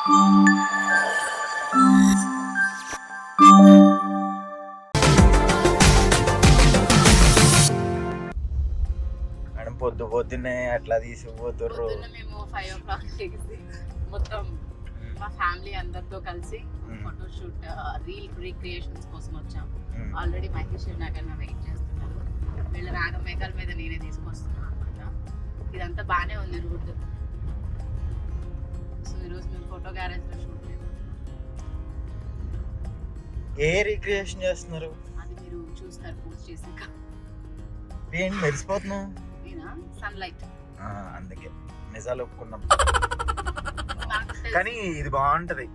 Madam పొద్దున్నే అట్లా తీసుకుపోతుర్రు. మేము 5 o'clock లేచి మొత్తం మా ఫ్యామిలీ అందరితో కలిసి ఫోటోషూట్ రీక్రియేషన్స్ కోసం వచ్చాం. ఆల్రెడీ మహేష్ నాగన్న వెయిట్ చేస్తున్నారు. వీళ్ళ రాగమేఘాల మీద నేనే తీసుకొస్తున్నాను అనమాట. ఇదంతా బాగానే ఉంది రోడ్. సో ఈరోజు మేము ఫోటో గ్యారేజ్ లో షూట్ చేయబోతున్నాం. ఏ రీక్రియేషన్ చేస్తున్నారు? అది మీరు చూస్తారు పోస్ట్ చేసాక. ఏంటి మెరిసిపోతున్నావు? సన్లైట్ అందుకే నిజాలు ఒప్పుకున్నాం. కానీ ఇది బాగుంటది.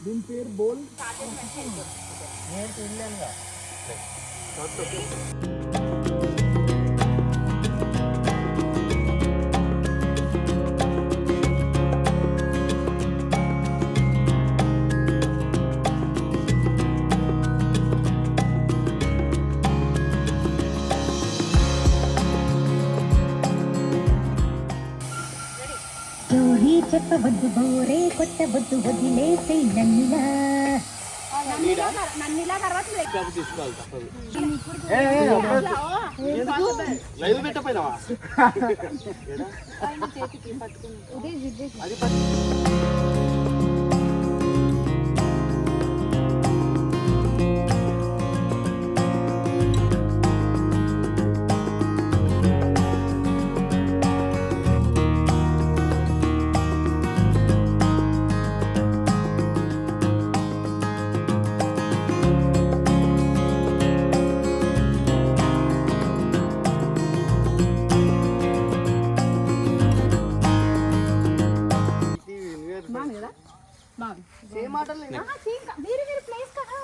దీని పేరు బోల్. నేను తినలేనుగా. చెప్పవద్దు బోరే కొట్టవద్దు వదిలేసే నన్నిలా తర్వాత లైవ్ పెట్టపోయినావా? వేరే ప్లేస్ కదా.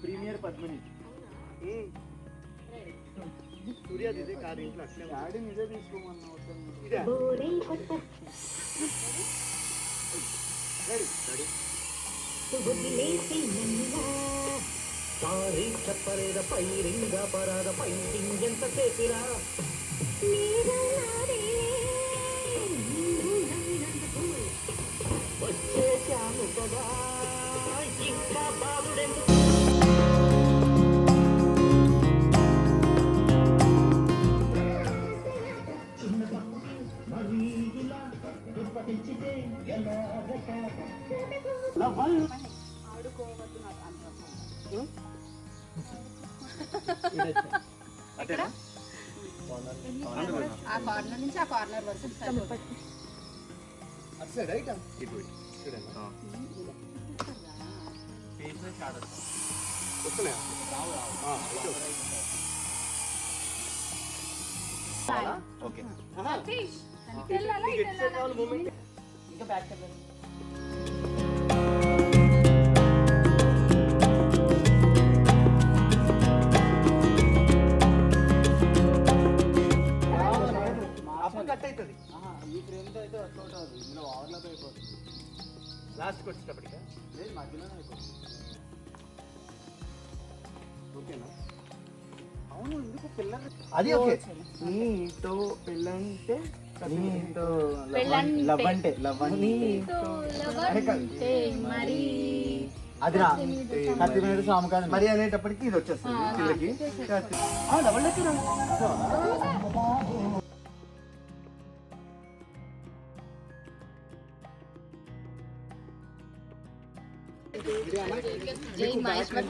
ప్రీమియర్ పద్మిని సూర్య దిదే కార్ ఇంట్లో డాడీ నిజే తీసుకోమన్నా. చెప్పలేద పైరింగా పరాద పైంటింగ్ ఎంత సేపిరా వచ్చేశాను కదా ఇంకా బాగుడెందుకు. ఆ కార్నర్ నుంచి ఆ కార్నర్ వరకు ఇంకా బ్యాక్ కట్ అవుతుంది. ఈ ఫ్రేమ్తో అయితే అట్లా ఉంటుంది. ఇందులో ఓవర్లాప్ అయిపోతుంది. లాస్ట్కి వచ్చేటప్పటికా లేదు మధ్యలోనే అయిపోతుంది. ఓకేనా? అవును ఎందుకు పిల్లలు అది ఓకే. నీతో పెళ్ళంటే నీతో లవ్ అంటే మరి అది రా కత్తి మీద సాము కాదు మరి అనేటప్పటికి ఇది వచ్చేస్తుంది పిల్లకి. జై మహేశ్వరి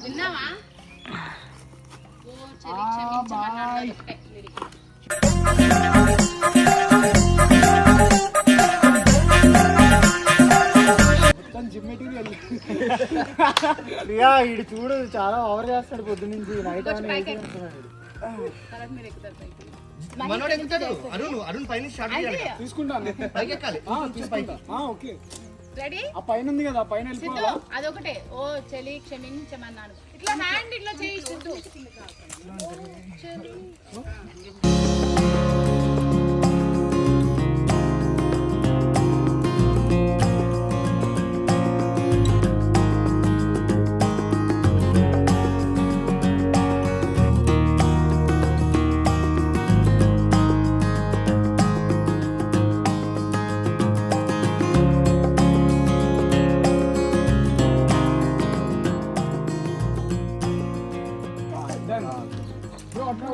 విన్నావా? ఓ చెరి క్షమించమన్నాడు ఒకటే లిరిక్. జిమ్ మెటీరియల్ ప్రియా ఇడు చూడు చాలా ఓవర్ చేస్తాడు పొద్దు నుంచి నైట్ తర్వాత మీరు ఎక్కుతారు పైకి. మనోడు ఎక్కుతాడు. అరుణ్ పైన స్టార్ట్ చేయాలి. తీసుకుంటాను పైకి ఎక్కాలి. Okay ready? ఆ పైన ఉంది కదా పైన వెళ్ళిపోవాలా? అదొకటే. ఓ చలి క్షమించమన్నాను. ఇట్లా హ్యాండ్ ఇట్లా చేయి సిద్ధు.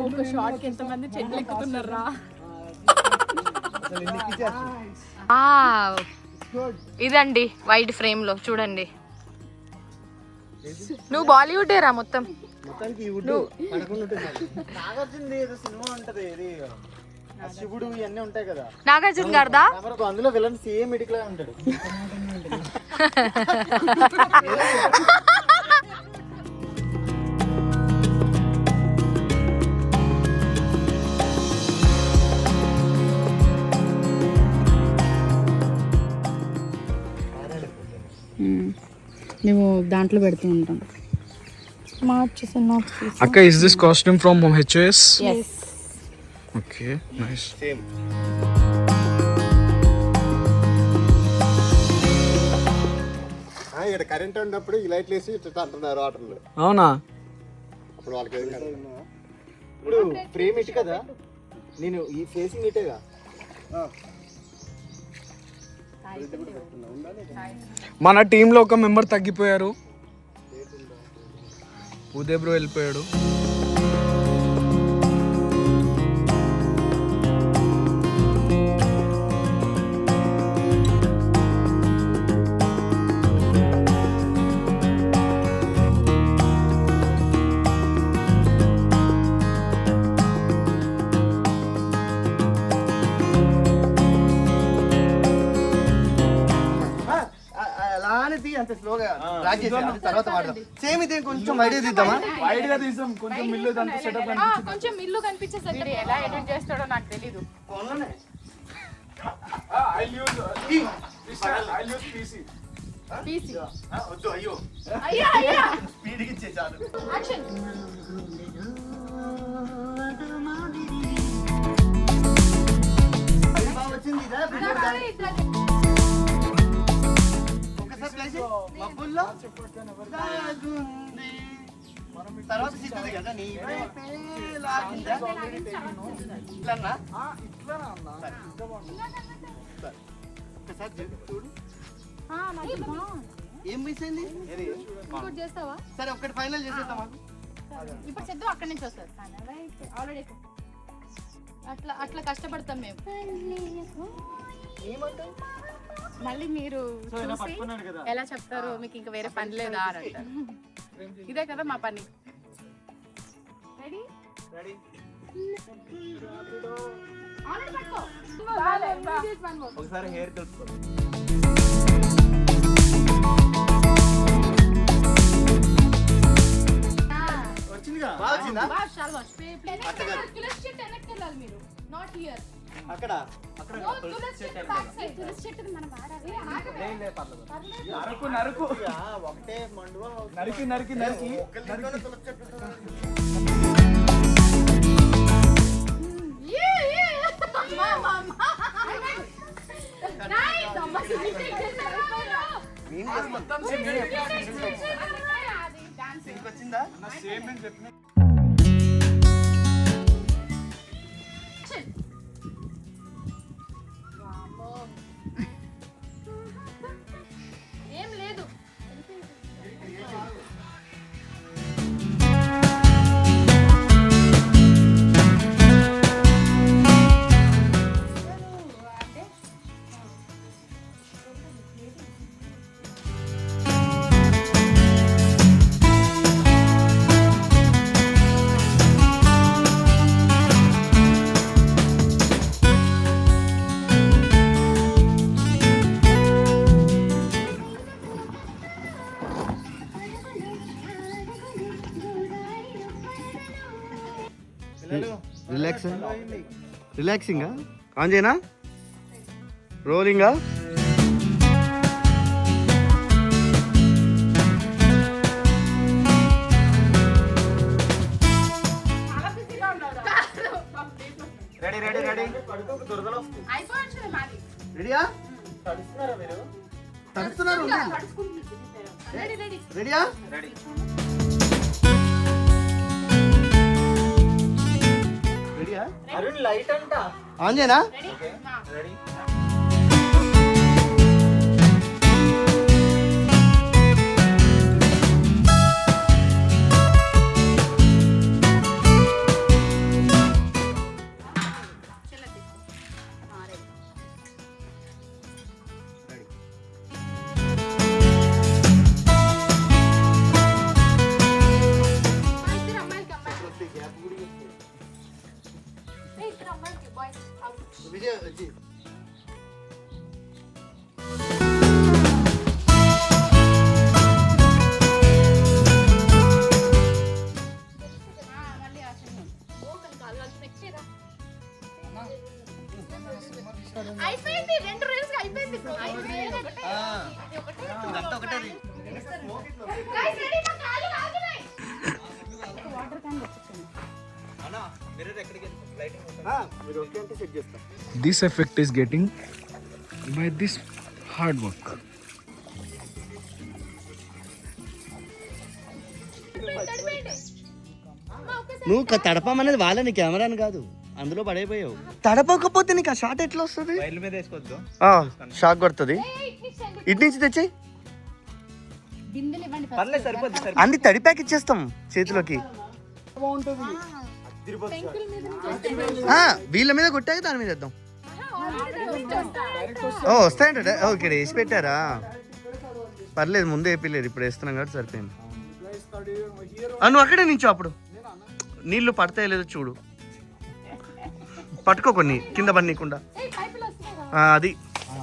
ఒక షార్ట్ కి ఎంతమంది చెట్లు ఎక్కుతున్నారా? ఇదండి వైడ్ ఫ్రేమ్ లో చూడండి. నువ్వు బాలీవుడ్ రా మొత్తం. మొత్తానికి ఈ వుడ్ పడకుండా ఉంటుంది. నాగార్జున ఏదో సినిమా ఉంటది ఇది శివుడు ఇవన్నీ ఉంటాయి కదా నాగార్జున గారిదా? అందులో విలన్ సేమ్ ఇటుకలా ఉంటాడు. మేము దాంట్లో పెడుతూ ఉంటాం. Akka, is this costume from HOS? Yes. Okay, nice. Same. ఇక్కడ కరెంట్ ఉన్నప్పుడు ఈ లైట్లు వేసి ఇట్లా అంటున్నారు వాటర్లో. అవునా? అప్పుడు వాళ్ళకి ఏం కాదు. ఇప్పుడు ఫ్రేమ్ ఇటు కదా నేను ఈ ఫేసింగ్ ఇటేగా. మన టీంలో ఒక మెంబర్ తగ్గిపోయారు. ఉదయ్ బ్రో వెళ్ళిపోయాడు. అంత స్లోగా ట్రాక్ చేసి తర్వాత వాడదాం. సేమ్ ఇదే కొంచెం ఐడియా తీద్దామా? వైడ్ గా తీసాం కొంచెం మిల్లు దాంట్లో సెటప్ కొంచెం ఇల్లు కనిపించేసరికి ఎలా ఎడిట్ చేస్తాడో నాకు తెలీదు. PC. వద్దు అయ్యో అయ్యా అయ్యా స్పీడ్ ఇచ్చే చాలు. యాక్షన్. వచ్చింది ఇదా? ఒకసారి ప్లే చేయి. మబ్బుల్లో దాగుంది. తర్వాత సిద్ధుది కదా నీ వైపే లాగిందా? ఇట్లన్నా? ఒకసారి చూడు. ఏం మిస్ అయింది? చేస్తావా? సరే ఒక్కటి ఫైనల్ చేసేద్దాం. ఇప్పుడు సిద్ధు అక్కడి నుంచి వస్తారు. ఆల్రెడీ అట్లా అట్లా కష్టపడతాం మేము. మళ్ళీ మీరు చూసి ఎలా చెప్తారు, మీకు ఇంకా వేరే పని లేదా అని అంటారు. ఇదే కదా మా పని. రెడీ? ఒకసారి హెయిర్ కలుపుకో. వచ్చిందిగా? బాగా వచ్చిందా? అక్కడ నరకు నరకు ఒకటే మండువా నరికి నరికి నరికి వచ్చిందా? సేమ్ అని చెప్పిన ఏం లేదు. రిలాక్సింగా ఆన్ చేయనా రోలింగా రెడీ రెడీ రెడీ రెడీయా తడుస్తున్నారు రెడీయా రెడీ రెడీయా అరుణ్ లైట్ అంట ఆన్ చేయనా రెడీ విజయ్ అయిపోయింది 2 రీల్స్ అయిపోయింది ఇదంతా ఒకటే గైస్ రెడీ మా కాళ్ళు ఆగునాయి వాటర్ క్యాన్ అన్నా మిర్రర్ ఎక్కడికి లైటింగ్ మీరు ఓకే అంటే సెట్ చేస్తాం This effect is getting by this hard work. నువ్వు తడపమనేది వాళ్ళని కెమెరాని కాదు అందులో పడైపోయావు తడపకపోతే నీకు ఆ షాట్ ఎట్లా వస్తుంది వైర్ల మీద వేసుకోవద్దు షాక్ కొడుతుంది ఇటు నుంచి తెచ్చి బిందెలు ఇవ్వండి పర్లేదు సరిపోద్ది అన్ని తడిపాకి ఇచ్చేస్తాం చేతిలోకి వీళ్ళ మీద కొట్టాక దాని మీద వేద్దాం ఓ వస్తాయంట ఇక్కడ వేసి పెట్టారా పర్లేదు ముందే వేయలేదు ఇప్పుడు వేస్తున్నాం కాబట్టి సరిపోయింది నువ్వు అక్కడే నించో అప్పుడు నీళ్లు పడతాయో లేదో చూడు పట్టుకో కొన్ని కింద పడనీయకుండా అది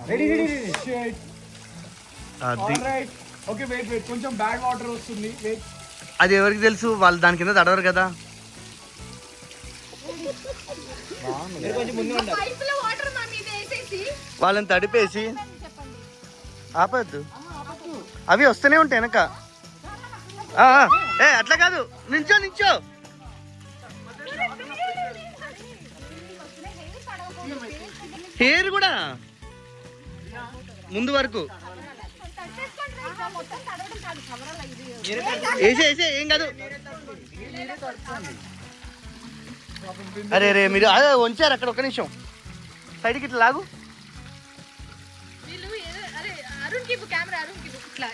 Ready, ready, ready. అది Okay, wait, wait. కొంచెం బ్యాడ్ వాటర్ వస్తుంది. Wait. అది ఎవరికి తెలుసు వాళ్ళు దాని కింద తడవరు కదా పైపులో వాటర్ మా మీద వేసేసి వాళ్ళని తడిపేసి ఆపద్దు అవి వస్తూనే ఉంటాయి వెనక అట్లా కాదు నించో నించో హెయిర్ కూడా ముందు వరకు వేసే ఏం కాదు అరే రే మీరు అదే ఉంచారు అక్కడ ఒక నిమిషం సైడ్కి ఇట్లా లాగు అరుణ్ కి కెమెరా అరుణ్ కి ఇట్లా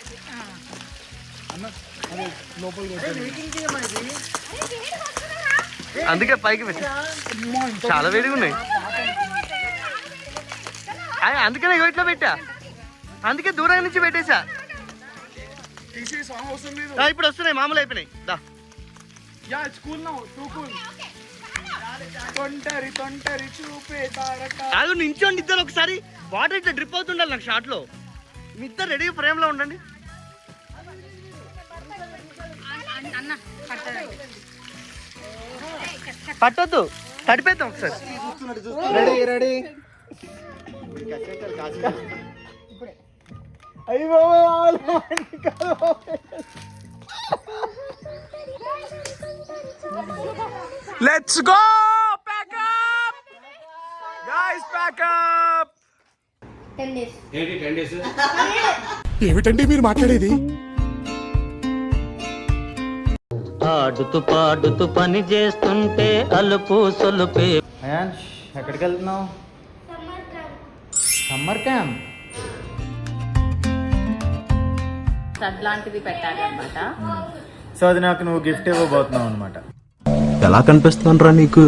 అందుకే పైకి పెట్టి చాలా వేడిగా ఉన్నాయి అందుకనే ఇట్లా పెట్టా అందుకే దూరం నుంచి పెట్టేశా ఇప్పుడు వస్తున్నాయి మామూలు అయిపోయినాయి దా Yeah, it's cool now. Too cool. తొంటరి చూపే తారక. అది నించోండి ఇద్దరు ఒకసారి వాటర్ ఇట్లా డ్రిప్ అవుతుండాలి నాకు షాట్ లో మీ ఇద్దరు రెడీ ఫ్రేమ్ లో ఉండండి పట్టొద్దు తడిపేద్దాం ఒకసారి రెడీ రెడీ అయ్యో Let's go! Pack up! Guys, pack up! 10 days. ఏమిటండి మీరు మాట్లాడేది? ఆడుతూ పాడుతూ పని చేస్తుంటే అలుపు సొలుపే. అయాన్ష్ ఎక్కడికి వెళ్తున్నావు సమ్మర్ క్యాంప్ అట్లాంటిది పెట్టాలి అన్నమాట సో అది నాకు నువ్వు గిఫ్ట్ ఇవ్వబోతున్నావు అనమాట ఎలా కనిపిస్తున్నాను రా నీకు?